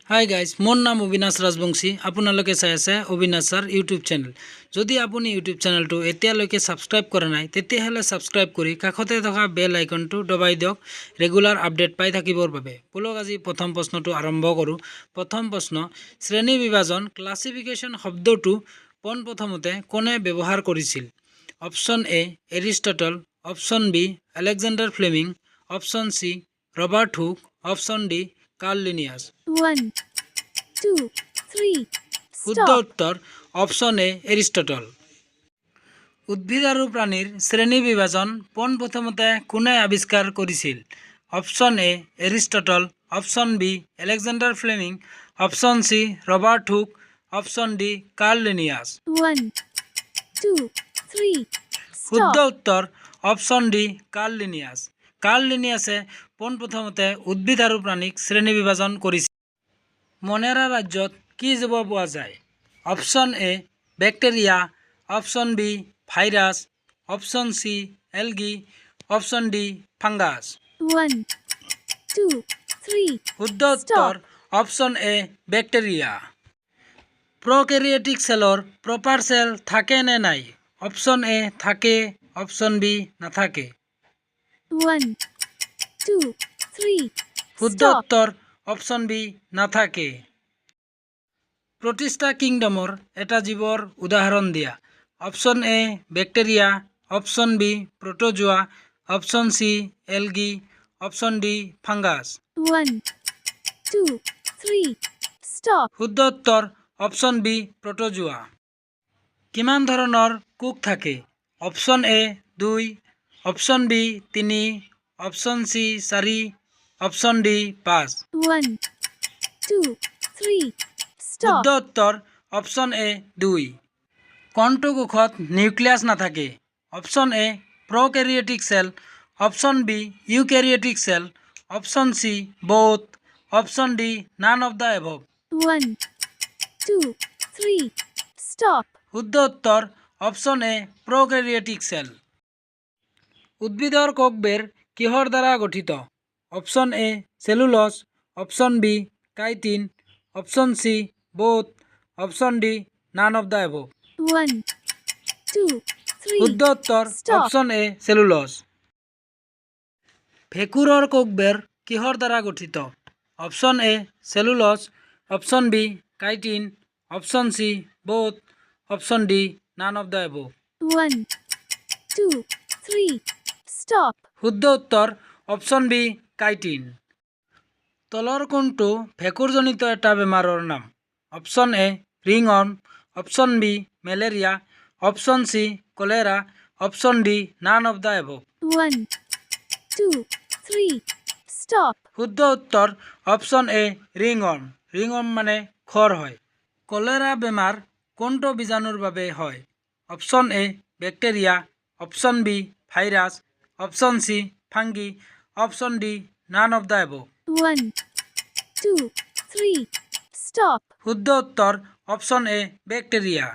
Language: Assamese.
হাই গাইজ, মোৰ নাম অবিনাশ ৰাজবংশী। আপোনালোকে চাই আছে অবিনাশৰ ইউটিউব চেনেল। যদি আপুনি ইউটিউব চেনেলটো এতিয়ালৈকে ছাবস্ক্ৰাইব কৰা নাই তেতিয়াহ'লে ছাবস্ক্ৰাইব কৰি কাষতে থকা বেল আইকনটো দবাই দিয়ক ৰেগুলাৰ আপডেট পাই থাকিবৰ বাবে। বলক আজি প্ৰথম প্ৰশ্নটো আৰম্ভ কৰোঁ। প্ৰথম প্ৰশ্ন, শ্ৰেণী বিভাজন ক্লাছিফিকেশ্যন শব্দটো পোনপ্ৰথমতে কোনে ব্যৱহাৰ কৰিছিল? Option A Aristotle, option B Alexander Fleming, option C Robert Hooke, option D Carl Linnaeus. 1, 2, 3, শুদ্ধ stop. উত্তৰ অপশ্যন এ এৰিষ্টটল। উদ্ভিদ আৰু প্ৰাণীৰ শ্ৰেণী বিভাজন পোনপ্ৰথমতে কোনে আৱিষ্কাৰ কৰিছিল? Option A Aristotle, option B Alexander Fleming, option C Robert Hooke, option D Carl Linnaeus. 1, 2, 3, শুদ্ধ stop. উত্তৰ option D Carl Linnaeus. Carl লিনিয়াছে পোনপ্ৰথমতে উদ্ভিদ আৰু প্ৰাণীক শ্ৰেণী বিভাজন কৰিছিল। মনেৰা ৰাজ্যত কি জীৱ পোৱা যায়? Option A bacteria, option B virus, option C algae, option D fungus. 1, 2, 3, শুদ্ধ উত্তৰ অপশ্যন এ বেক্টেৰিয়া। প্ৰকেৰিয়েটিক চেলৰ প্ৰপাৰ চেল থাকে নে নাই? অপশ্যন এ থাকে, অপশ্যন বি নাথাকে। 1, 2, 3, শুদ্ধ stop. উত্তৰ অপশ্যন বি নাথাকে। প্ৰতিষ্ঠা কিংডমৰ এটা জীৱৰ উদাহৰণ দিয়া। Option A bacteria, option B protozoa, option C algae, option D fungus. 1, 2, 3, stop. শুদ্ধ উত্তৰ অপশ্যন বি প্ৰটোজোৱা। কিমান ধৰণৰ কোষ থাকে? Option A 2, option B 3, option C 4, option D 5। 1, 2, 3, শুদ্ধ stop. উত্তৰ অপশ্যন এ 2। কোনটো কোষত নিউক্লিয়াছ নাথাকে? Option A prokaryotic cell, option B eukaryotic cell, option C both, option D none of the above. 1, 2, 3, stop. শুদ্ধ উত্তৰ অপশ্যন এ প্ৰকেৰিয়েটিক চেল। উদ্ভিদৰ কোষবেৰ কিহৰ দ্বাৰা গঠিত? Option A cellulose, option B chitin, option C both, option D none of the above. 1, 2, 3, শুদ্ধ উত্তৰ stop. Option A cellulose. ভেঁকুৰৰ কোষবেৰ কিহৰ দ্বাৰা গঠিত? Option A cellulose, option B chitin, option C both, option D none of the above. 1, 2, 3, stop. শুদ্ধ উত্তৰ অপশ্যন বি কাইটিন। তলৰ কোনটো ভেঁকুৰজনিত এটা বেমাৰৰ নাম? Option A ringworm, option B malaria, option C cholera, option D none of the above. 1, 2, 3, stop. শুদ্ধ উত্তৰ অপশ্যন এ ৰিংৱৰ্ম। ৰিংৱৰ্ম মানে খৰ হয়। কলেৰা বেমাৰ কোনটো বীজাণুৰ বাবে হয়? Option A bacteria, option B virus, option C fungi, option D none of the above. 1, 2, 3, stop. শুদ্ধ উত্তৰ অপশ্যন এ বেক্টেৰিয়া।